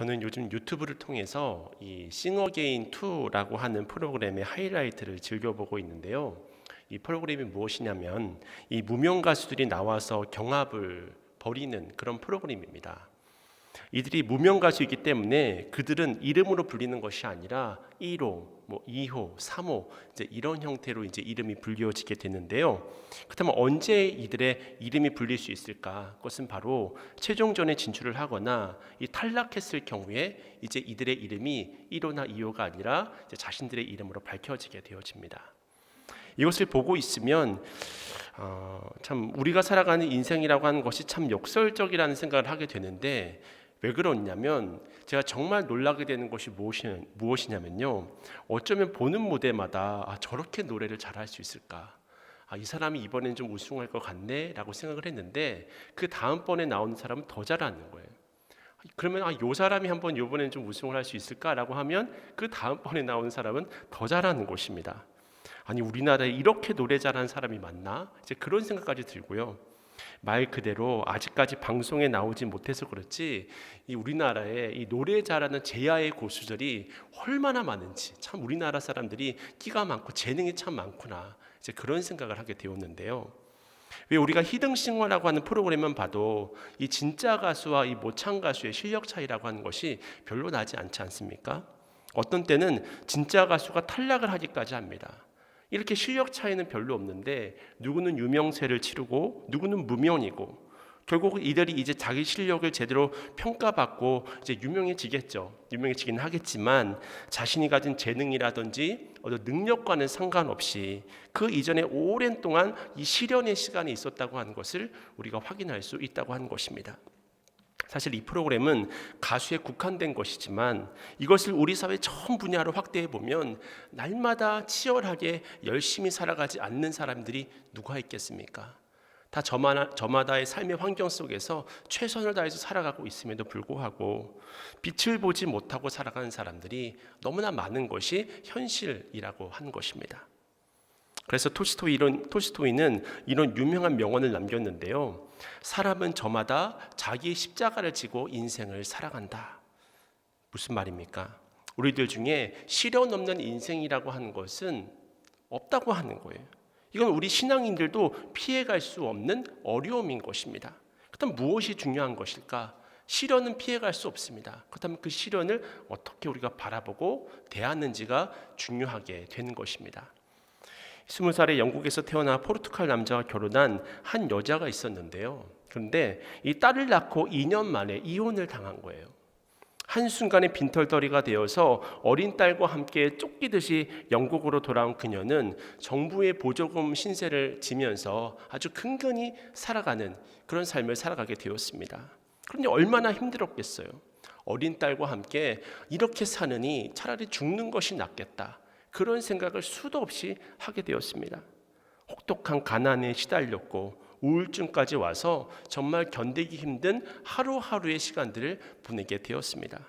저는 요즘 유튜브를 통해서 이 싱어게인 2라고 하는 프로그램의 하이라이트를 즐겨보고 있는데요. 이 프로그램이 무엇이냐면 이 무명 가수들이 나와서 경합을 벌이는 그런 프로그램입니다. 이들이 무명 가수이기 때문에 그들은 이름으로 불리는 것이 아니라 1호, 2호, 3호 이제 이런 형태로 이제 이름이 불려지게 되는데요. 그렇다면 언제 이들의 이름이 불릴 수 있을까? 그것은 바로 최종전에 진출을 하거나 이 탈락했을 경우에 이제 이들의 이름이 1호나 2호가 아니라 이제 자신들의 이름으로 밝혀지게 되어집니다. 이것을 보고 있으면 참 우리가 살아가는 인생이라고 하는 것이 참 역설적이라는 생각을 하게 되는데, 왜 그러냐면 제가 정말 놀라게 되는 것이 무엇이냐면요, 어쩌면 보는 무대마다 저렇게 노래를 잘할 수 있을까, 이 사람이 이번엔 좀 우승할 것 같네 라고 생각을 했는데 그 다음번에 나오는 사람은 더 잘하는 거예요. 그러면 이 사람이 한번 이번엔 좀 우승을 할 수 있을까라고 하면 그 다음번에 나오는 사람은 더 잘하는 것입니다. 아니, 우리나라에 이렇게 노래 잘하는 사람이 많나? 이제 그런 생각까지 들고요. 말 그대로 아직까지 방송에 나오지 못해서 그렇지 이 우리나라에 이 노래 잘하는 제야의 고수들이 얼마나 많은지, 참 우리나라 사람들이 끼가 많고 재능이 참 많구나, 이제 그런 생각을 하게 되었는데요. 왜 우리가 히든싱어라고 하는 프로그램만 봐도 이 진짜 가수와 이 모창 가수의 실력 차이라고 하는 것이 별로 나지 않지 않습니까? 어떤 때는 진짜 가수가 탈락을 하기까지 합니다. 이렇게 실력 차이는 별로 없는데 누구는 유명세를 치르고 누구는 무명이고, 결국 이들이 이제 자기 실력을 제대로 평가받고 이제 유명해지겠죠. 유명해지긴 하겠지만 자신이 가진 재능이라든지 어떤 능력과는 상관없이 그 이전에 오랜 동안 이 실현의 시간이 있었다고 하는 것을 우리가 확인할 수 있다고 하는 것입니다. 사실 이 프로그램은 가수에 국한된 것이지만 이것을 우리 사회 전 분야로 확대해 보면 날마다 치열하게 열심히 살아가지 않는 사람들이 누가 있겠습니까? 다 저마다의 삶의 환경 속에서 최선을 다해서 살아가고 있음에도 불구하고 빛을 보지 못하고 살아가는 사람들이 너무나 많은 것이 현실이라고 하는 것입니다. 그래서 톨스토이는 이런 유명한 명언을 남겼는데요. 사람은 저마다 자기의 십자가를 지고 인생을 살아간다. 무슨 말입니까? 우리들 중에 시련 없는 인생이라고 하는 것은 없다고 하는 거예요. 이건 우리 신앙인들도 피해갈 수 없는 어려움인 것입니다. 그렇다면 무엇이 중요한 것일까? 시련은 피해갈 수 없습니다. 그렇다면 그 시련을 어떻게 우리가 바라보고 대하는지가 중요하게 되는 것입니다. 20살에 영국에서 태어나 포르투갈 남자와 결혼한 한 여자가 있었는데요. 그런데 이 딸을 낳고 2년 만에 이혼을 당한 거예요. 한순간에 빈털터리가 되어서 어린 딸과 함께 쫓기듯이 영국으로 돌아온 그녀는 정부의 보조금 신세를 지면서 아주 근근히 살아가는 그런 삶을 살아가게 되었습니다. 그런데 얼마나 힘들었겠어요. 어린 딸과 함께 이렇게 사느니 차라리 죽는 것이 낫겠다, 그런 생각을 수도 없이 하게 되었습니다. 혹독한 가난에 시달렸고 우울증까지 와서 정말 견디기 힘든 하루하루의 시간들을 보내게 되었습니다.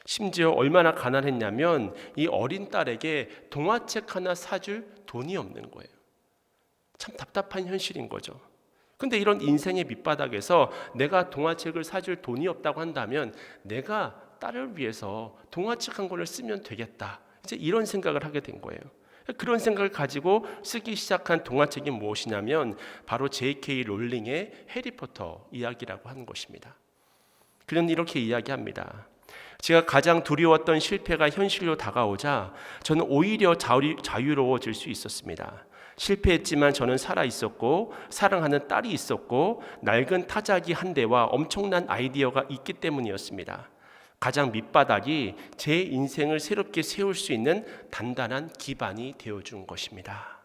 심지어 얼마나 가난했냐면 이 어린 딸에게 동화책 하나 사줄 돈이 없는 거예요. 참 답답한 현실인 거죠. 근데 이런 인생의 밑바닥에서 내가 동화책을 사줄 돈이 없다고 한다면 내가 딸을 위해서 동화책 한 권을 쓰면 되겠다, 이제 이런 생각을 하게 된 거예요. 그런 생각을 가지고 쓰기 시작한 동화책이 무엇이냐면 바로 J.K. 롤링의 해리포터 이야기라고 하는 것입니다. 그는 이렇게 이야기합니다. 제가 가장 두려웠던 실패가 현실로 다가오자 저는 오히려 자유로워질 수 있었습니다. 실패했지만 저는 살아있었고 사랑하는 딸이 있었고 낡은 타자기 한 대와 엄청난 아이디어가 있기 때문이었습니다. 가장 밑바닥이 제 인생을 새롭게 세울 수 있는 단단한 기반이 되어준 것입니다.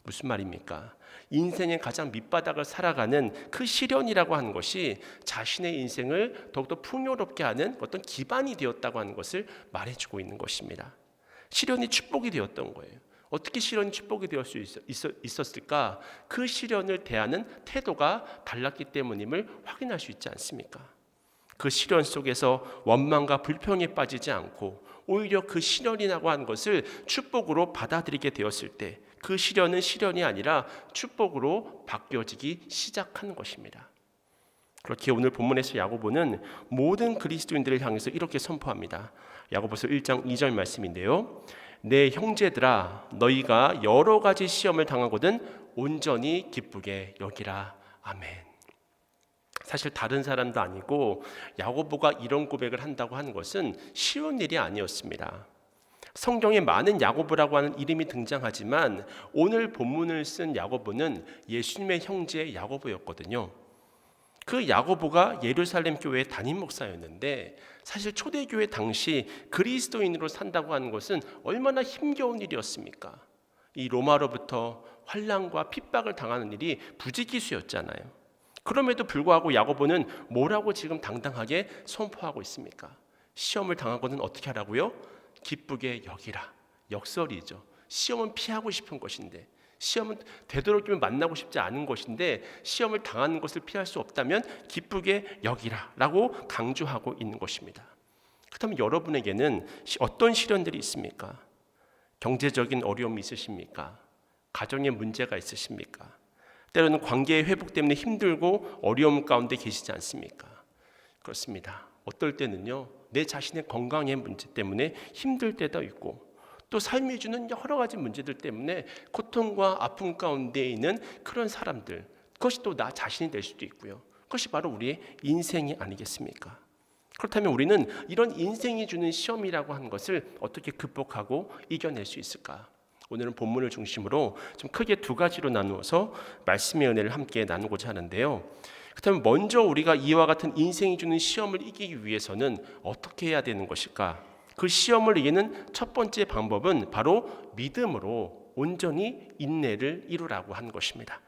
무슨 말입니까? 인생의 가장 밑바닥을 살아가는 그 시련이라고 하는 것이 자신의 인생을 더욱더 풍요롭게 하는 어떤 기반이 되었다고 하는 것을 말해주고 있는 것입니다. 시련이 축복이 되었던 거예요. 어떻게 시련이 축복이 되어 수 있었을까? 그 시련을 대하는 태도가 달랐기 때문임을 확인할 수 있지 않습니까? 그 시련 속에서 원망과 불평에 빠지지 않고 오히려 그 시련이라고 하는 것을 축복으로 받아들이게 되었을 때 그 시련은 시련이 아니라 축복으로 바뀌어지기 시작하는 것입니다. 그렇게 오늘 본문에서 야고보는 모든 그리스도인들을 향해서 이렇게 선포합니다. 야고보서 1장 2절 말씀인데요. 내 형제들아 너희가 여러 가지 시험을 당하거든 온전히 기쁘게 여기라. 아멘. 사실 다른 사람도 아니고 야고보가 이런 고백을 한다고 하는 것은 쉬운 일이 아니었습니다. 성경에 많은 야고보라고 하는 이름이 등장하지만 오늘 본문을 쓴 야고보는 예수님의 형제 야고보였거든요. 그 야고보가 예루살렘 교회 담임 목사였는데 사실 초대교회 당시 그리스도인으로 산다고 하는 것은 얼마나 힘겨운 일이었습니까? 이 로마로부터 환난과 핍박을 당하는 일이 부지기수였잖아요. 그럼에도 불구하고 야고보는 뭐라고 지금 당당하게 선포하고 있습니까? 시험을 당하고는 어떻게 하라고요? 기쁘게 여기라. 역설이죠. 시험은 피하고 싶은 것인데, 시험은 되도록이면 만나고 싶지 않은 것인데 시험을 당하는 것을 피할 수 없다면 기쁘게 여기라 라고 강조하고 있는 것입니다. 그렇다면 여러분에게는 어떤 시련들이 있습니까? 경제적인 어려움이 있으십니까? 가정에 문제가 있으십니까? 때로는 관계의 회복 때문에 힘들고 어려움 가운데 계시지 않습니까? 그렇습니다. 어떨 때는요, 내 자신의 건강의 문제 때문에 힘들 때도 있고 또 삶이 주는 여러 가지 문제들 때문에 고통과 아픔 가운데 있는 그런 사람들, 그것이 또 나 자신이 될 수도 있고요. 그것이 바로 우리의 인생이 아니겠습니까? 그렇다면 우리는 이런 인생이 주는 시험이라고 하는 것을 어떻게 극복하고 이겨낼 수 있을까? 오늘은 본문을 중심으로 좀 크게 두 가지로 나누어서 말씀의 은혜를 함께 나누고자 하는데요. 그렇다면 먼저 우리가 이와 같은 인생이 주는 시험을 이기기 위해서는 어떻게 해야 되는 것일까? 그 시험을 이기는 첫 번째 방법은 바로 믿음으로 온전히 인내를 이루라고 하는 것입니다.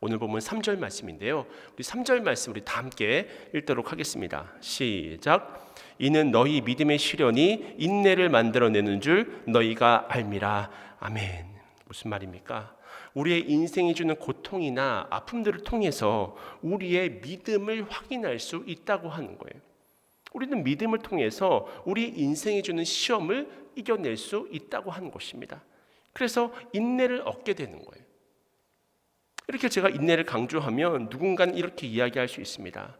오늘 보면 3절 말씀인데요. 우리 3절 말씀 우리 다 함께 읽도록 하겠습니다. 시작. 이는 너희 믿음의 시련이 인내를 만들어내는 줄 너희가 알미라. 아멘. 무슨 말입니까? 우리의 인생이 주는 고통이나 아픔들을 통해서 우리의 믿음을 확인할 수 있다고 하는 거예요. 우리는 믿음을 통해서 우리 인생이 주는 시험을 이겨낼 수 있다고 하는 것입니다. 그래서 인내를 얻게 되는 거예요. 이렇게 제가 인내를 강조하면 누군가는 이렇게 이야기할 수 있습니다.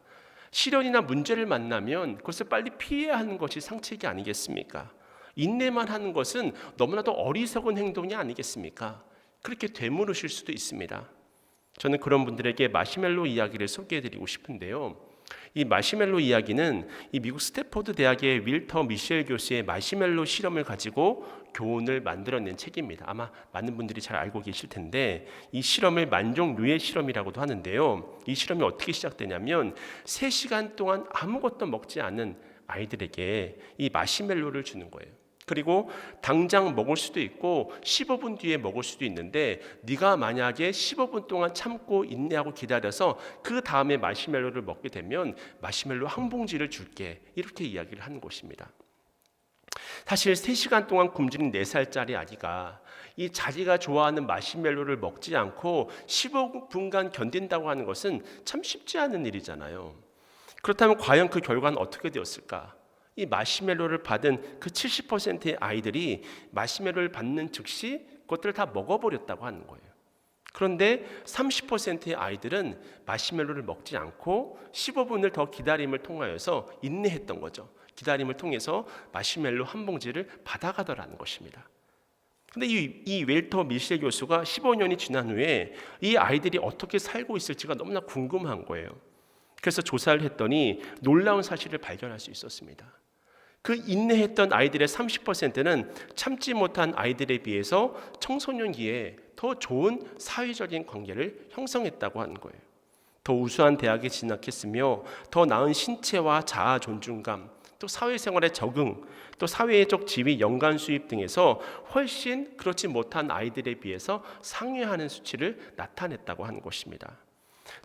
시련이나 문제를 만나면 그것을 빨리 피해야 하는 것이 상책이 아니겠습니까? 인내만 하는 것은 너무나도 어리석은 행동이 아니겠습니까? 그렇게 되물으실 수도 있습니다. 저는 그런 분들에게 마시멜로 이야기를 소개해드리고 싶은데요. 이 마시멜로 이야기는 이 미국 스탠포드 대학의 윌터 미셸 교수의 마시멜로 실험을 가지고 교훈을 만들어낸 책입니다. 아마 많은 분들이 잘 알고 계실 텐데 이 실험을 만종 류의 실험이라고도 하는데요. 이 실험이 어떻게 시작되냐면 3시간 동안 아무것도 먹지 않은 아이들에게 이 마시멜로를 주는 거예요. 그리고 당장 먹을 수도 있고 15분 뒤에 먹을 수도 있는데 네가 만약에 15분 동안 참고 인내하고 기다려서 그 다음에 마시멜로를 먹게 되면 마시멜로 한 봉지를 줄게, 이렇게 이야기를 하는 것입니다. 사실 3시간 동안 굶주린 4살짜리 아기가 이 자기가 좋아하는 마시멜로를 먹지 않고 15분간 견딘다고 하는 것은 참 쉽지 않은 일이잖아요. 그렇다면 과연 그 결과는 어떻게 되었을까? 이 마시멜로를 받은 그 70%의 아이들이 마시멜로를 받는 즉시 그것들을 다 먹어버렸다고 하는 거예요. 그런데 30%의 아이들은 마시멜로를 먹지 않고 15분을 더 기다림을 통하여서 인내했던 거죠. 기다림을 통해서 마시멜로 한 봉지를 받아가더라는 것입니다. 근데 이 웰터 미셸 교수가 15년이 지난 후에 이 아이들이 어떻게 살고 있을지가 너무나 궁금한 거예요. 그래서 조사를 했더니 놀라운 사실을 발견할 수 있었습니다. 그 인내했던 아이들의 30%는 참지 못한 아이들에 비해서 청소년기에 더 좋은 사회적인 관계를 형성했다고 하는 거예요. 더 우수한 대학에 진학했으며 더 나은 신체와 자아 존중감, 또 사회생활에 적응, 또 사회적 지위, 연간 수입 등에서 훨씬 그렇지 못한 아이들에 비해서 상회하는 수치를 나타냈다고 하는 것입니다.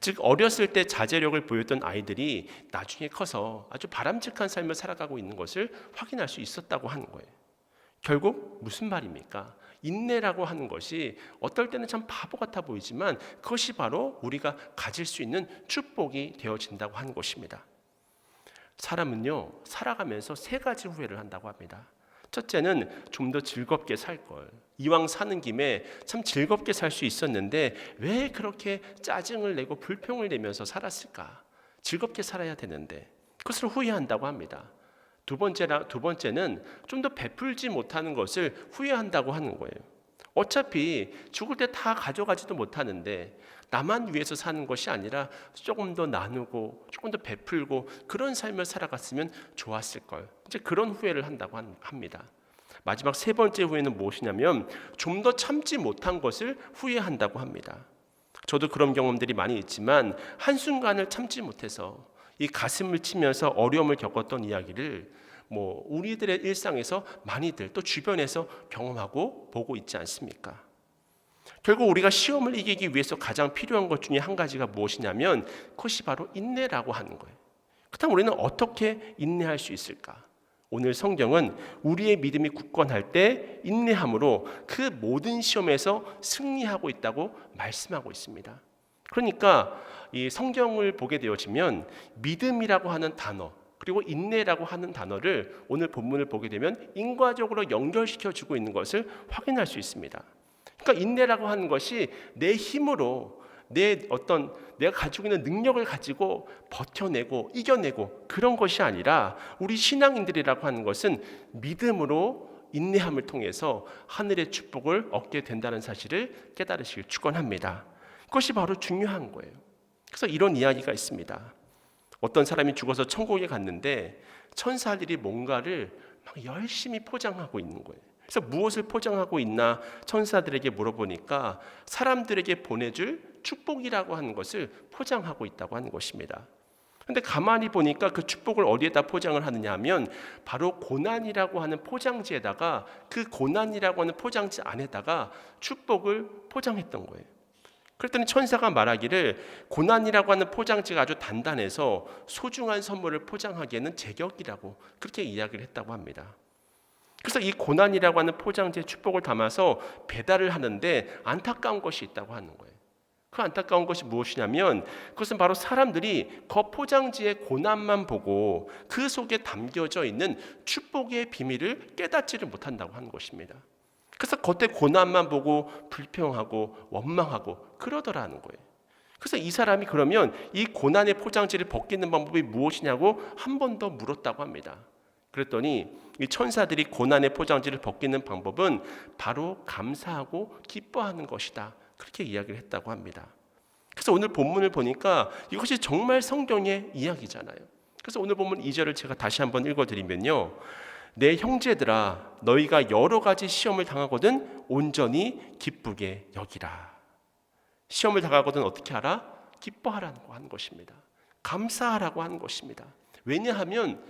즉 어렸을 때 자제력을 보였던 아이들이 나중에 커서 아주 바람직한 삶을 살아가고 있는 것을 확인할 수 있었다고 하는 거예요. 결국 무슨 말입니까? 인내라고 하는 것이 어떨 때는 참 바보 같아 보이지만 그것이 바로 우리가 가질 수 있는 축복이 되어진다고 하는 것입니다. 사람은요, 살아가면서 3가지 후회를 한다고 합니다. 첫째는 좀 더 즐겁게 살 걸. 이왕 사는 김에 참 즐겁게 살 수 있었는데 왜 그렇게 짜증을 내고 불평을 내면서 살았을까? 즐겁게 살아야 되는데 그것을 후회한다고 합니다. 두 번째는 좀 더 베풀지 못하는 것을 후회한다고 하는 거예요. 어차피 죽을 때 다 가져가지도 못하는데 나만 위해서 사는 것이 아니라 조금 더 나누고 조금 더 베풀고 그런 삶을 살아갔으면 좋았을 걸. 이제 그런 후회를 한다고 합니다. 마지막 세 번째 후회는 무엇이냐면 좀 더 참지 못한 것을 후회한다고 합니다. 저도 그런 경험들이 많이 있지만 한순간을 참지 못해서 이 가슴을 치면서 어려움을 겪었던 이야기를 우리들의 일상에서 많이들 또 주변에서 경험하고 보고 있지 않습니까? 결국 우리가 시험을 이기기 위해서 가장 필요한 것 중에 한 가지가 무엇이냐면 그것이 바로 인내라고 하는 거예요. 그렇다면 우리는 어떻게 인내할 수 있을까? 오늘 성경은 우리의 믿음이 굳건할 때 인내함으로 그 모든 시험에서 승리하고 있다고 말씀하고 있습니다. 그러니까 이 성경을 보게 되어지면 믿음이라고 하는 단어 그리고 인내라고 하는 단어를 오늘 본문을 보게 되면 인과적으로 연결시켜 주고 있는 것을 확인할 수 있습니다. 그러니까 인내라고 하는 것이 내 힘으로 내가 가지고 있는 능력을 가지고 버텨내고 이겨내고 그런 것이 아니라 우리 신앙인들이라고 하는 것은 믿음으로 인내함을 통해서 하늘의 축복을 얻게 된다는 사실을 깨달으시길 축원합니다. 그것이 바로 중요한 거예요. 그래서 이런 이야기가 있습니다. 어떤 사람이 죽어서 천국에 갔는데 천사들이 뭔가를 막 열심히 포장하고 있는 거예요. 그래서 무엇을 포장하고 있나 천사들에게 물어보니까 사람들에게 보내줄 축복이라고 하는 것을 포장하고 있다고 하는 것입니다. 그런데 가만히 보니까 그 축복을 어디에다 포장을 하느냐 하면 바로 고난이라고 하는 포장지에다가 그 고난이라고 하는 포장지 안에다가 축복을 포장했던 거예요. 그랬더니 천사가 말하기를 고난이라고 하는 포장지가 아주 단단해서 소중한 선물을 포장하기에는 제격이라고 그렇게 이야기를 했다고 합니다. 그래서 이 고난이라고 하는 포장지에 축복을 담아서 배달을 하는데 안타까운 것이 있다고 하는 거예요. 그 안타까운 것이 무엇이냐면 그것은 바로 사람들이 겉포장지의 고난만 보고 그 속에 담겨져 있는 축복의 비밀을 깨닫지를 못한다고 하는 것입니다. 그래서 겉에 고난만 보고 불평하고 원망하고 그러더라는 거예요. 그래서 이 사람이 그러면 이 고난의 포장지를 벗기는 방법이 무엇이냐고 한 번 더 물었다고 합니다. 그랬더니 이 천사들이 고난의 포장지를 벗기는 방법은 바로 감사하고 기뻐하는 것이다. 그렇게 이야기를 했다고 합니다. 그래서 오늘 본문을 보니까 이것이 정말 성경의 이야기잖아요. 그래서 오늘 본문 2절을 제가 다시 한번 읽어드리면요. 내 형제들아 너희가 여러 가지 시험을 당하거든 온전히 기쁘게 여기라. 시험을 당하거든 어떻게 하라? 기뻐하라고 하는 것입니다. 감사하라고 하는 것입니다. 왜냐하면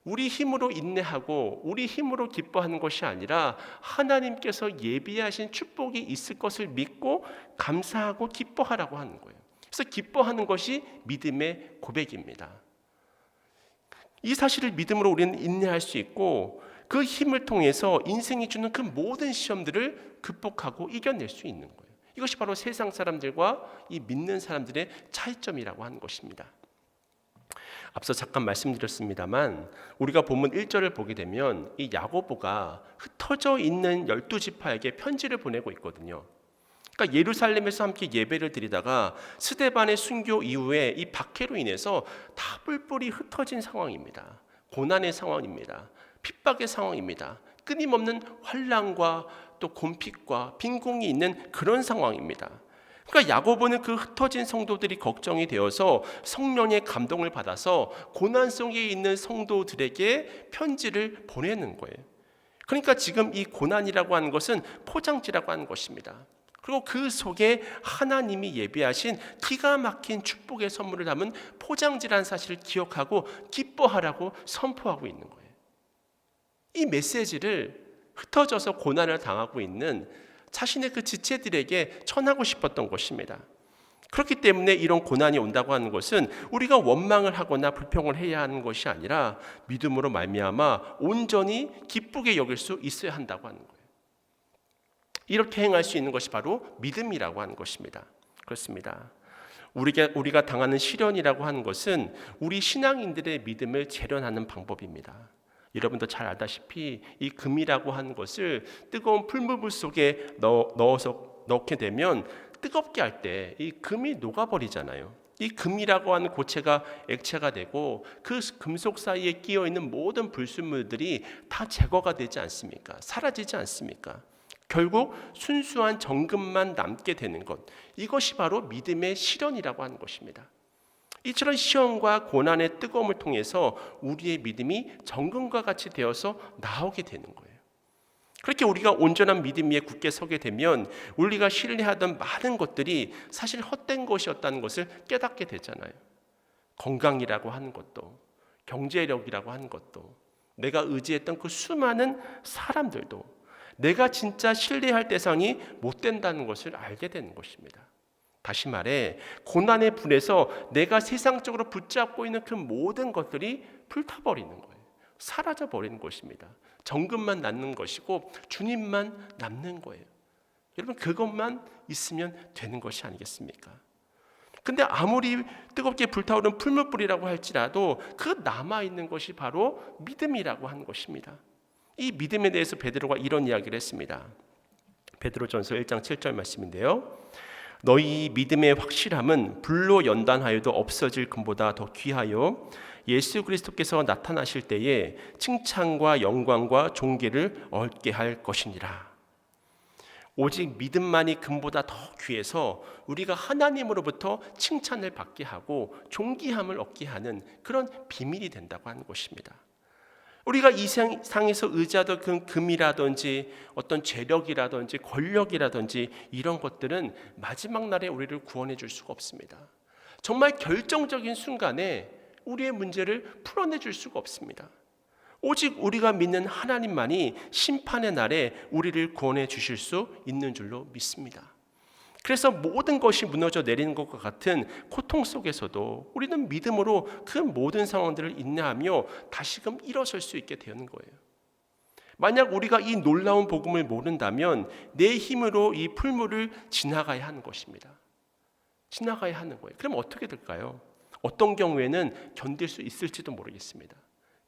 우리 힘으로 인내하고 우리 힘으로 기뻐하는 것이 아니라 하나님께서 예비하신 축복이 있을 것을 믿고 감사하고 기뻐하라고 하는 거예요. 그래서 기뻐하는 것이 믿음의 고백입니다. 이 사실을 믿음으로 우리는 인내할 수 있고 그 힘을 통해서 인생이 주는 그 모든 시험들을 극복하고 이겨낼 수 있는 거예요. 이것이 바로 세상 사람들과 이 믿는 사람들의 차이점이라고 하는 것입니다. 앞서 잠깐 말씀드렸습니다만 우리가 본문 1절을 보게 되면 이 야고보가 흩어져 있는 12지파에게 편지를 보내고 있거든요. 그러니까 예루살렘에서 함께 예배를 드리다가 스데반의 순교 이후에 이 박해로 인해서 다 뿔뿔이 흩어진 상황입니다. 고난의 상황입니다. 핍박의 상황입니다. 끊임없는 환난과 또 곤핍과 빈궁이 있는 그런 상황입니다. 그러니까 야고보는 그 흩어진 성도들이 걱정이 되어서 성령의 감동을 받아서 고난 속에 있는 성도들에게 편지를 보내는 거예요. 그러니까 지금 이 고난이라고 하는 것은 포장지라고 하는 것입니다. 그리고 그 속에 하나님이 예비하신 기가 막힌 축복의 선물을 담은 포장지라는 사실을 기억하고 기뻐하라고 선포하고 있는 거예요. 이 메시지를 흩어져서 고난을 당하고 있는 자신의 그 지체들에게 전하고 싶었던 것입니다. 그렇기 때문에 이런 고난이 온다고 하는 것은 우리가 원망을 하거나 불평을 해야 하는 것이 아니라 믿음으로 말미암아 온전히 기쁘게 여길 수 있어야 한다고 하는 거예요. 이렇게 행할 수 있는 것이 바로 믿음이라고 하는 것입니다. 그렇습니다. 우리가 당하는 시련이라고 하는 것은 우리 신앙인들의 믿음을 재련하는 방법입니다. 여러분도 잘 알다시피 이 금이라고 하는 것을 뜨거운 풀무불 속에 넣게 되면 뜨겁게 할 때 이 금이 녹아버리잖아요. 이 금이라고 하는 고체가 액체가 되고 그 금속 사이에 끼어 있는 모든 불순물들이 다 제거가 되지 않습니까? 사라지지 않습니까? 결국 순수한 정금만 남게 되는 것, 이것이 바로 믿음의 실현이라고 하는 것입니다. 이처럼 시험과 고난의 뜨거움을 통해서 우리의 믿음이 정금과 같이 되어서 나오게 되는 거예요. 그렇게 우리가 온전한 믿음 위에 굳게 서게 되면 우리가 신뢰하던 많은 것들이 사실 헛된 것이었다는 것을 깨닫게 되잖아요. 건강이라고 하는 것도, 경제력이라고 하는 것도, 내가 의지했던 그 수많은 사람들도 내가 진짜 신뢰할 대상이 못 된다는 것을 알게 되는 것입니다. 다시 말해 고난의 불에서 내가 세상적으로 붙잡고 있는 그 모든 것들이 불타버리는 거예요. 사라져버리는 것입니다. 정금만 남는 것이고 주님만 남는 거예요. 여러분, 그것만 있으면 되는 것이 아니겠습니까? 근데 아무리 뜨겁게 불타오르는 풀무불이라고 할지라도 그 남아있는 것이 바로 믿음이라고 하는 것입니다. 이 믿음에 대해서 베드로가 이런 이야기를 했습니다. 베드로전서 1장 7절 말씀인데요, 너희 믿음의 확실함은 불로 연단하여도 없어질 금보다 더 귀하여 예수 그리스도께서 나타나실 때에 칭찬과 영광과 존귀를 얻게 할 것이니라. 오직 믿음만이 금보다 더 귀해서 우리가 하나님으로부터 칭찬을 받게 하고 존귀함을 얻게 하는 그런 비밀이 된다고 하는 것입니다. 우리가 이 세상에서 의지하던 그 금이라든지 어떤 재력이라든지 권력이라든지 이런 것들은 마지막 날에 우리를 구원해 줄 수가 없습니다. 정말 결정적인 순간에 우리의 문제를 풀어내 줄 수가 없습니다. 오직 우리가 믿는 하나님만이 심판의 날에 우리를 구원해 주실 수 있는 줄로 믿습니다. 그래서 모든 것이 무너져 내리는 것과 같은 고통 속에서도 우리는 믿음으로 그 모든 상황들을 인내하며 다시금 일어설 수 있게 되는 거예요. 만약 우리가 이 놀라운 복음을 모른다면 내 힘으로 이 풀물을 지나가야 하는 것입니다. 지나가야 하는 거예요. 그럼 어떻게 될까요? 어떤 경우에는 견딜 수 있을지도 모르겠습니다.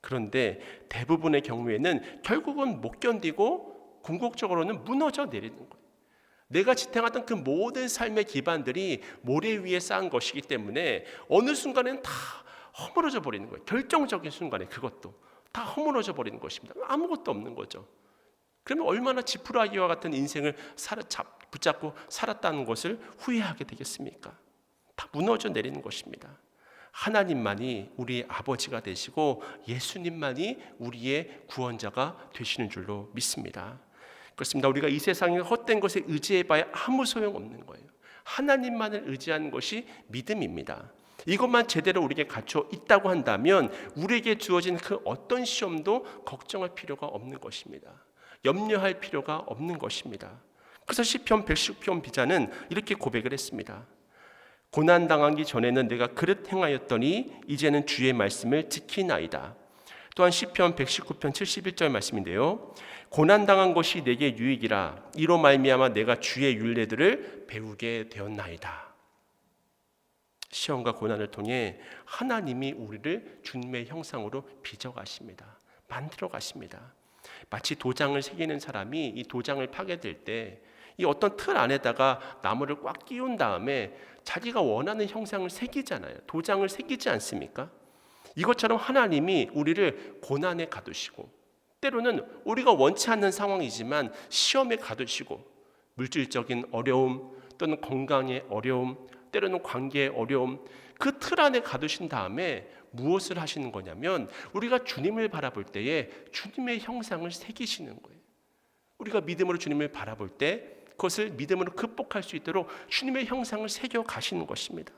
그런데 대부분의 경우에는 결국은 못 견디고 궁극적으로는 무너져 내리는 거예요. 내가 지탱하던 그 모든 삶의 기반들이 모래 위에 쌓은 것이기 때문에 어느 순간에는 다 허물어져 버리는 거예요. 결정적인 순간에 그것도 다 허물어져 버리는 것입니다. 아무것도 없는 거죠. 그러면 얼마나 지푸라기와 같은 인생을 붙잡고 살았다는 것을 후회하게 되겠습니까? 다 무너져 내리는 것입니다. 하나님만이 우리의 아버지가 되시고 예수님만이 우리의 구원자가 되시는 줄로 믿습니다. 그렇습니다. 우리가 이 세상의 헛된 것에 의지해봐야 아무 소용없는 거예요. 하나님만을 의지하는 것이 믿음입니다. 이것만 제대로 우리에게 갖춰 있다고 한다면 우리에게 주어진 그 어떤 시험도 걱정할 필요가 없는 것입니다. 염려할 필요가 없는 것입니다. 그래서 시편 110편 비자는 이렇게 고백을 했습니다. 고난당하기 전에는 내가 그릇 행하였더니 이제는 주의 말씀을 지키나이다. 또한 시편 119편 71절 말씀인데요, 고난당한 것이 내게 유익이라 이로 말미암아 내가 주의 율례들을 배우게 되었나이다. 시험과 고난을 통해 하나님이 우리를 주님의 형상으로 빚어가십니다. 만들어 가십니다. 마치 도장을 새기는 사람이 이 도장을 파게 될 때 이 어떤 틀 안에다가 나무를 꽉 끼운 다음에 자기가 원하는 형상을 새기잖아요. 도장을 새기지 않습니까? 이것처럼 하나님이 우리를 고난에 가두시고 때로는 우리가 원치 않는 상황이지만 시험에 가두시고 물질적인 어려움 또는 건강의 어려움 때로는 관계의 어려움 그 틀 안에 가두신 다음에 무엇을 하시는 거냐면 우리가 주님을 바라볼 때에 주님의 형상을 새기시는 거예요. 우리가 믿음으로 주님을 바라볼 때 그것을 믿음으로 극복할 수 있도록 주님의 형상을 새겨 가시는 것입니다.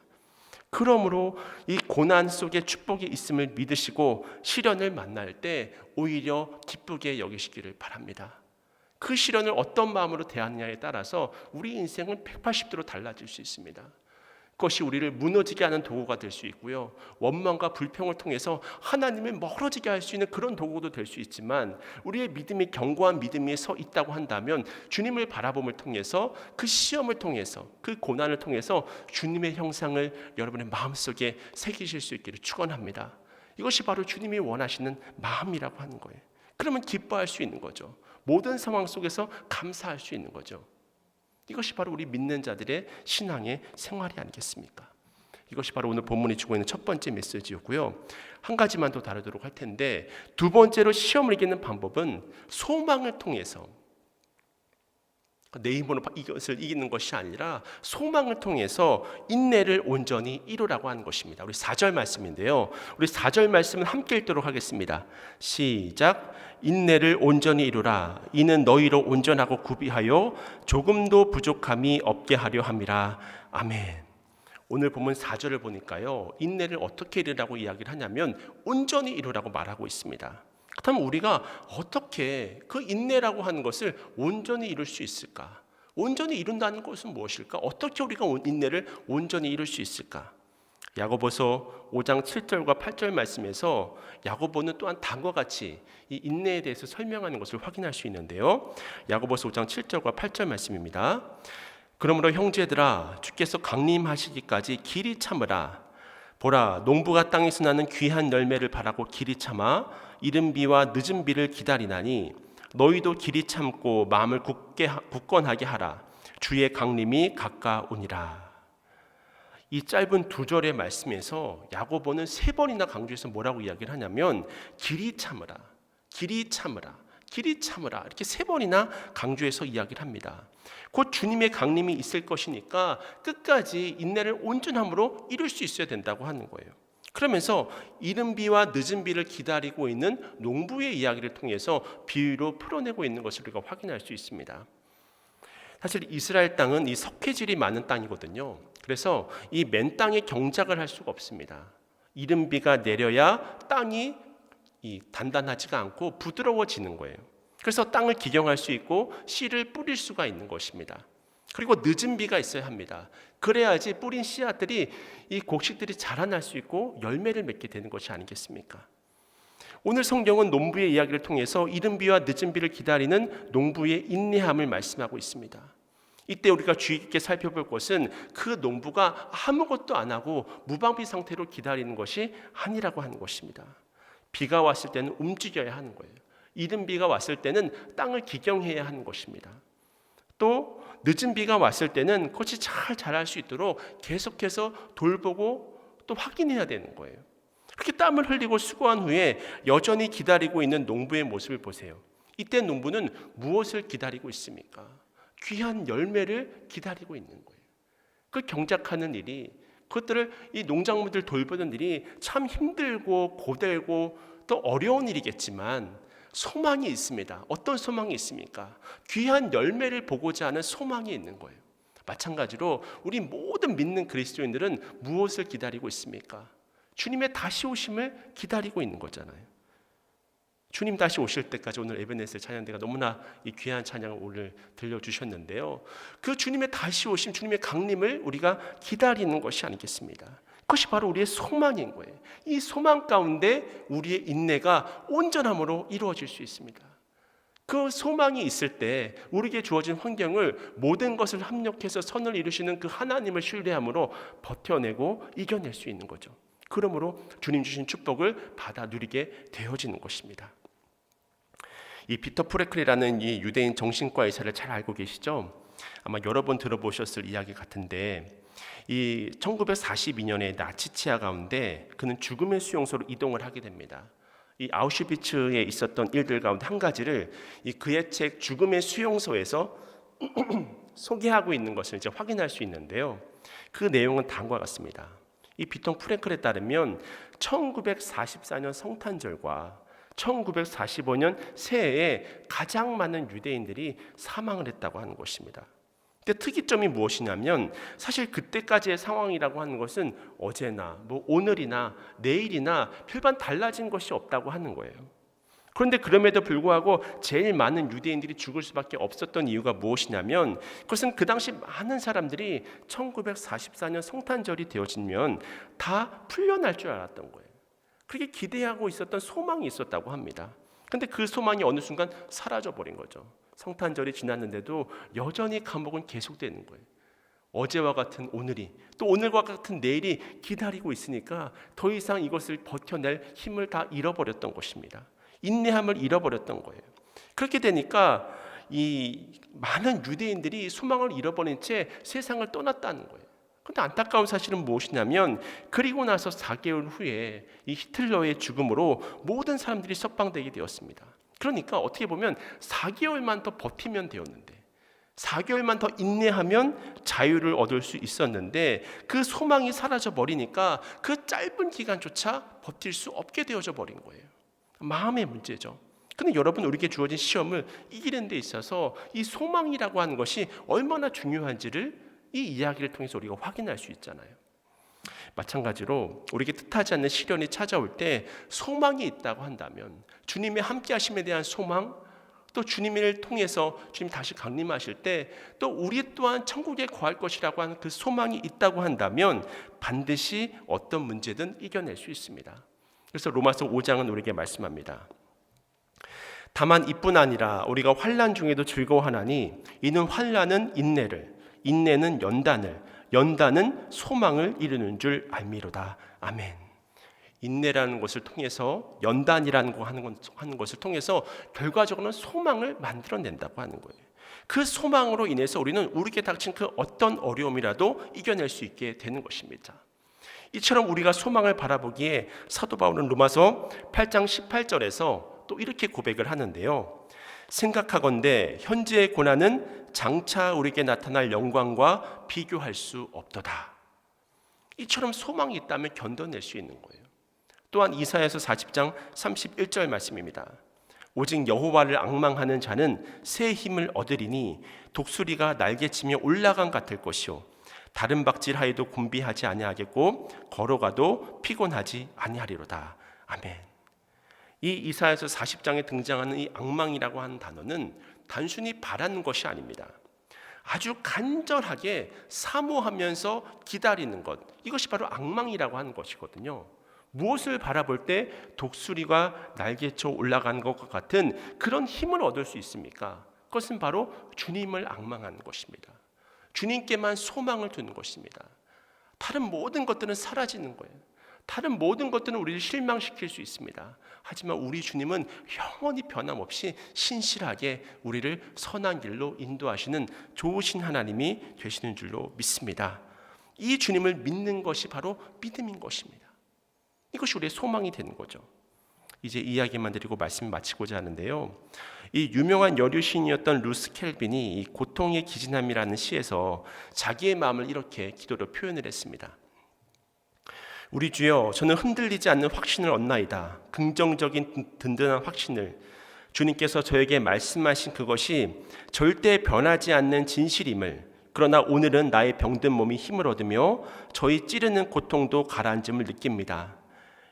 그러므로 이 고난 속에 축복이 있음을 믿으시고 시련을 만날 때 오히려 기쁘게 여기시기를 바랍니다. 그 시련을 어떤 마음으로 대하느냐에 따라서 우리 인생은 180도로 달라질 수 있습니다. 그것이 우리를 무너지게 하는 도구가 될 수 있고요, 원망과 불평을 통해서 하나님을 멀어지게 할 수 있는 그런 도구도 될 수 있지만 우리의 믿음이 견고한 믿음 위에 서 있다고 한다면 주님을 바라봄을 통해서 그 시험을 통해서 그 고난을 통해서 주님의 형상을 여러분의 마음속에 새기실 수 있기를 축원합니다. 이것이 바로 주님이 원하시는 마음이라고 하는 거예요. 그러면 기뻐할 수 있는 거죠. 모든 상황 속에서 감사할 수 있는 거죠. 이것이 바로 우리 믿는 자들의 신앙의 생활이 아니겠습니까? 이것이 바로 오늘 본문이 주고 있는 첫 번째 메시지였고요. 한 가지만 더 다루도록 할 텐데, 두 번째로 시험을 이기는 방법은 소망을 통해서, 내 힘으로 이것을 이기는 것이 아니라 소망을 통해서 인내를 온전히 이루라고 하는 것입니다. 우리 4절 말씀인데요. 우리 4절 말씀은 함께 읽도록 하겠습니다. 시작. 인내를 온전히 이루라. 이는 너희로 온전하고 구비하여 조금도 부족함이 없게 하려 함이라. 아멘. 오늘 보면 4절을 보니까요, 인내를 어떻게 이루라고 이야기를 하냐면 온전히 이루라고 말하고 있습니다. 그렇다면 우리가 어떻게 그 인내라고 하는 것을 온전히 이룰 수 있을까? 온전히 이룬다는 것은 무엇일까? 어떻게 우리가 인내를 온전히 이룰 수 있을까? 야고보서 5장 7절과 8절 말씀에서 야고보는 또한 다음과 같이 이 인내에 대해서 설명하는 것을 확인할 수 있는데요. 야고보서 5장 7절과 8절 말씀입니다. 그러므로 형제들아, 주께서 강림하시기까지 길이 참으라. 보라, 농부가 땅에서 나는 귀한 열매를 바라고 길이 참아 이른 비와 늦은 비를 기다리나니 너희도 길이 참고 마음을 굳건하게 하라. 주의 강림이 가까우니라. 이 짧은 두 절의 말씀에서 야고보는 3번이나 강조해서 뭐라고 이야기를 하냐면 길이 참으라, 길이 참으라, 길이 참으라, 이렇게 3번이나 강조해서 이야기를 합니다. 곧 주님의 강림이 있을 것이니까 끝까지 인내를 온전함으로 이룰 수 있어야 된다고 하는 거예요. 그러면서 이른 비와 늦은 비를 기다리고 있는 농부의 이야기를 통해서 비유로 풀어내고 있는 것을 우리가 확인할 수 있습니다. 사실 이스라엘 땅은 이 석회질이 많은 땅이거든요. 그래서 이 맨 땅에 경작을 할 수가 없습니다. 이른 비가 내려야 땅이 단단하지가 않고 부드러워지는 거예요. 그래서 땅을 기경할 수 있고 씨를 뿌릴 수가 있는 것입니다. 그리고 늦은 비가 있어야 합니다. 그래야지 뿌린 씨앗들이, 이 곡식들이 자라날 수 있고 열매를 맺게 되는 것이 아니겠습니까? 오늘 성경은 농부의 이야기를 통해서 이른 비와 늦은 비를 기다리는 농부의 인내함을 말씀하고 있습니다. 이때 우리가 주의 깊게 살펴볼 것은 그 농부가 아무것도 안 하고 무방비 상태로 기다리는 것이 아니라고 하는 것입니다. 비가 왔을 때는 움직여야 하는 거예요. 이른 비가 왔을 때는 땅을 기경해야 하는 것입니다. 또 늦은 비가 왔을 때는 꽃이 잘 자랄 수 있도록 계속해서 돌보고 또 확인해야 되는 거예요. 그렇게 땀을 흘리고 수고한 후에 여전히 기다리고 있는 농부의 모습을 보세요. 이때 농부는 무엇을 기다리고 있습니까? 귀한 열매를 기다리고 있는 거예요. 그 경작하는 일이, 그것들을 이 농작물들 돌보는 일이 참 힘들고 고되고 또 어려운 일이겠지만 소망이 있습니다. 어떤 소망이 있습니까? 귀한 열매를 보고자 하는 소망이 있는 거예요. 마찬가지로 우리 모든 믿는 그리스도인들은 무엇을 기다리고 있습니까? 주님의 다시 오심을 기다리고 있는 거잖아요. 주님 다시 오실 때까지 오늘 에베네셀 찬양대가 너무나 이 귀한 찬양을 오늘 들려주셨는데요. 그 주님의 다시 오심, 주님의 강림을 우리가 기다리는 것이 아니겠습니까? 그것이 바로 우리의 소망인 거예요. 이 소망 가운데 우리의 인내가 온전함으로 이루어질 수 있습니다. 그 소망이 있을 때 우리에게 주어진 환경을 모든 것을 합력해서 선을 이루시는 그 하나님을 신뢰함으로 버텨내고 이겨낼 수 있는 거죠. 그러므로 주님 주신 축복을 받아 누리게 되어지는 것입니다. 이 피터 프레클이라는 이 유대인 정신과 의사를 잘 알고 계시죠? 아마 여러 번 들어보셨을 이야기 같은데, 이 1942년에 나치 치하 가운데 그는 죽음의 수용소로 이동을 하게 됩니다. 이 아우슈비츠에 있었던 일들 가운데 한 가지를 이 그의 책 죽음의 수용소에서 소개하고 있는 것을 이제 확인할 수 있는데요. 그 내용은 다음과 같습니다. 이 피터 프랭클에 따르면 1944년 성탄절과 1945년 새해에 가장 많은 유대인들이 사망을 했다고 하는 것입니다. 근데 특이점이 무엇이냐면 사실 그때까지의 상황이라고 하는 것은 어제나 오늘이나 내일이나 별반 달라진 것이 없다고 하는 거예요. 그런데 그럼에도 불구하고 제일 많은 유대인들이 죽을 수밖에 없었던 이유가 무엇이냐면 그것은 그 당시 많은 사람들이 1944년 성탄절이 되어지면 다 풀려날 줄 알았던 거예요. 그렇게 기대하고 있었던 소망이 있었다고 합니다. 그런데 그 소망이 어느 순간 사라져버린 거죠. 성탄절이 지났는데도 여전히 감옥은 계속되는 거예요. 어제와 같은 오늘이, 또 오늘과 같은 내일이 기다리고 있으니까 더 이상 이것을 버텨낼 힘을 다 잃어버렸던 것입니다. 인내함을 잃어버렸던 거예요. 그렇게 되니까 이 많은 유대인들이 소망을 잃어버린 채 세상을 떠났다는 거예요. 그런데 안타까운 사실은 무엇이냐면 그리고 나서 4개월 후에 이 히틀러의 죽음으로 모든 사람들이 석방되게 되었습니다. 그러니까 어떻게 보면 4개월만 더 버티면 되었는데 4개월만 더 인내하면 자유를 얻을 수 있었는데 그 소망이 사라져 버리니까 그 짧은 기간조차 버틸 수 없게 되어져 버린 거예요. 마음의 문제죠. 근데 여러분, 우리에게 주어진 시험을 이기는 데 있어서 이 소망이라고 하는 것이 얼마나 중요한지를 이 이야기를 통해서 우리가 확인할 수 있잖아요. 마찬가지로 우리에게 뜻하지 않는 시련이 찾아올 때 소망이 있다고 한다면 주님의 함께 하심에 대한 소망, 또 주님을 통해서 주님 다시 강림하실 때 또 우리 또한 천국에 거할 것이라고 하는 그 소망이 있다고 한다면 반드시 어떤 문제든 이겨낼 수 있습니다. 그래서 로마서 5장은 우리에게 말씀합니다. 다만 이뿐 아니라 우리가 환난 중에도 즐거워하나니 이는 환난은 인내를, 인내는 연단을, 연단은 소망을 이루는 줄 알미로다. 아멘. 인내라는 것을 통해서, 연단이라는 거 하는 것을 통해서 결과적으로는 소망을 만들어낸다고 하는 거예요. 그 소망으로 인해서 우리는 우리에게 닥친 그 어떤 어려움이라도 이겨낼 수 있게 되는 것입니다. 이처럼 우리가 소망을 바라보기에 사도 바울은 로마서 8장 18절에서 또 이렇게 고백을 하는데요. 생각하건대 현재의 고난은 장차 우리에게 나타날 영광과 비교할 수 없도다. 이처럼 소망이 있다면 견뎌낼 수 있는 거예요. 또한 이사야서 40장 31절 말씀입니다. 오직 여호와를 앙망하는 자는 새 힘을 얻으리니 독수리가 날개치며 올라간 같을 것이요 다른 박질하여도 곤비하지 아니하겠고 걸어가도 피곤하지 아니하리로다. 아멘. 이 이사야서 40장에 등장하는 이 앙망이라고 하는 단어는 단순히 바라는 것이 아닙니다. 아주 간절하게 사모하면서 기다리는 것, 이것이 바로 앙망이라고 하는 것이거든요. 무엇을 바라볼 때 독수리가 날개쳐 올라가는 것과 같은 그런 힘을 얻을 수 있습니까? 그것은 바로 주님을 앙망하는 것입니다. 주님께만 소망을 두는 것입니다. 다른 모든 것들은 사라지는 거예요. 다른 모든 것들은 우리를 실망시킬 수 있습니다. 하지만 우리 주님은 영원히 변함없이 신실하게 우리를 선한 길로 인도하시는 좋으신 하나님이 되시는 줄로 믿습니다. 이 주님을 믿는 것이 바로 믿음인 것입니다. 이것이 우리의 소망이 되는 거죠. 이제 이야기만 드리고 말씀 마치고자 하는데요. 이 유명한 여류 시인이었던 루스 켈빈이 이 고통의 기진함이라는 시에서 자기의 마음을 이렇게 기도로 표현을 했습니다. 우리 주여, 저는 흔들리지 않는 확신을 얻나이다. 긍정적인 든든한 확신을. 주님께서 저에게 말씀하신 그것이 절대 변하지 않는 진실임을, 그러나 오늘은 나의 병든 몸이 힘을 얻으며 저희 찌르는 고통도 가라앉음을 느낍니다.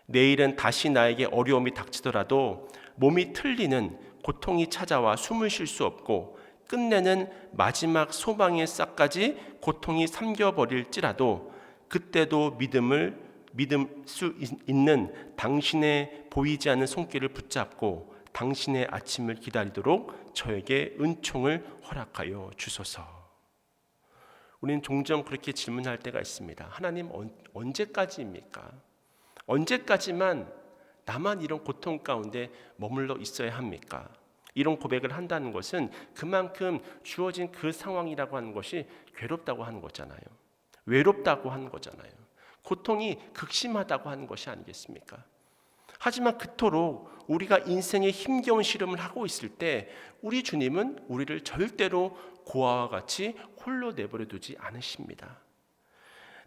내일은 다시 나에게 어려움이 닥치더라도 몸이 틀리는 고통이 찾아와 숨을 쉴 수 없고 끝내는 마지막 소망의 싹까지 고통이 삼켜버릴지라도 그때도 믿을 수 있는 당신의 보이지 않는 손길을 붙잡고 당신의 아침을 기다리도록 저에게 은총을 허락하여 주소서. 우리는 종종 그렇게 질문할 때가 있습니다. 하나님, 언제까지입니까? 언제까지만 나만 이런 고통 가운데 머물러 있어야 합니까? 이런 고백을 한다는 것은 그만큼 주어진 그 상황이라고 하는 것이 괴롭다고 하는 거잖아요. 외롭다고 하는 거잖아요. 고통이 극심하다고 하는 것이 아니겠습니까? 하지만 그토록 우리가 인생의 힘겨운 씨름을 하고 있을 때 우리 주님은 우리를 절대로 고아와 같이 홀로 내버려 두지 않으십니다.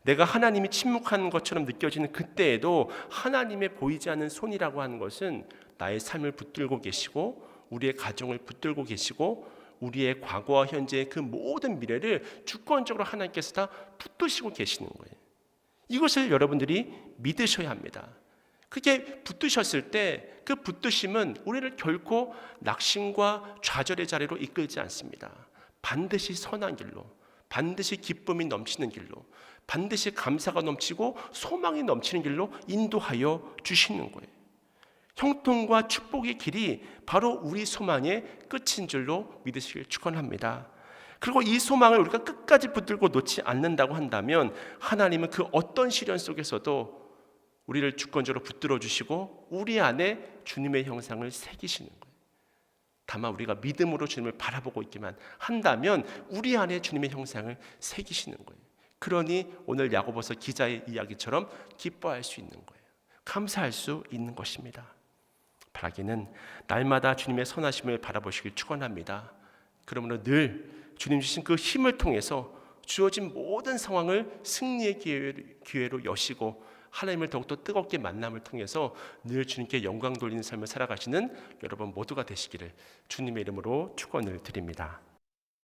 내가 하나님이 침묵하는 것처럼 느껴지는 그때에도 하나님의 보이지 않는 손이라고 하는 것은 나의 삶을 붙들고 계시고 우리의 가정을 붙들고 계시고 우리의 과거와 현재의 그 모든 미래를 주권적으로 하나님께서 다 붙드시고 계시는 거예요. 이것을 여러분들이 믿으셔야 합니다. 그게 붙드셨을 때 그 붙드심은 우리를 결코 낙심과 좌절의 자리로 이끌지 않습니다. 반드시 선한 길로, 반드시 기쁨이 넘치는 길로, 반드시 감사가 넘치고 소망이 넘치는 길로 인도하여 주시는 거예요. 형통과 축복의 길이 바로 우리 소망의 끝인 줄로 믿으시길 축원합니다. 그리고 이 소망을 우리가 끝까지 붙들고 놓지 않는다고 한다면 하나님은 그 어떤 시련 속에서도 우리를 주권적으로 붙들어 주시고 우리 안에 주님의 형상을 새기시는 거예요. 다만 우리가 믿음으로 주님을 바라보고 있기만 한다면 우리 안에 주님의 형상을 새기시는 거예요. 그러니 오늘 야고보서 기자의 이야기처럼 기뻐할 수 있는 거예요. 감사할 수 있는 것입니다. 바라기는 날마다 주님의 선하심을 바라보시길 축원합니다. 그러므로 늘 주님 주신 그 힘을 통해서 주어진 모든 상황을 승리의 기회로 여시고 하나님을 더욱더 뜨겁게 만남을 통해서 늘 주님께 영광 돌리는 삶을 살아가시는 여러분 모두가 되시기를 주님의 이름으로 축원을 드립니다.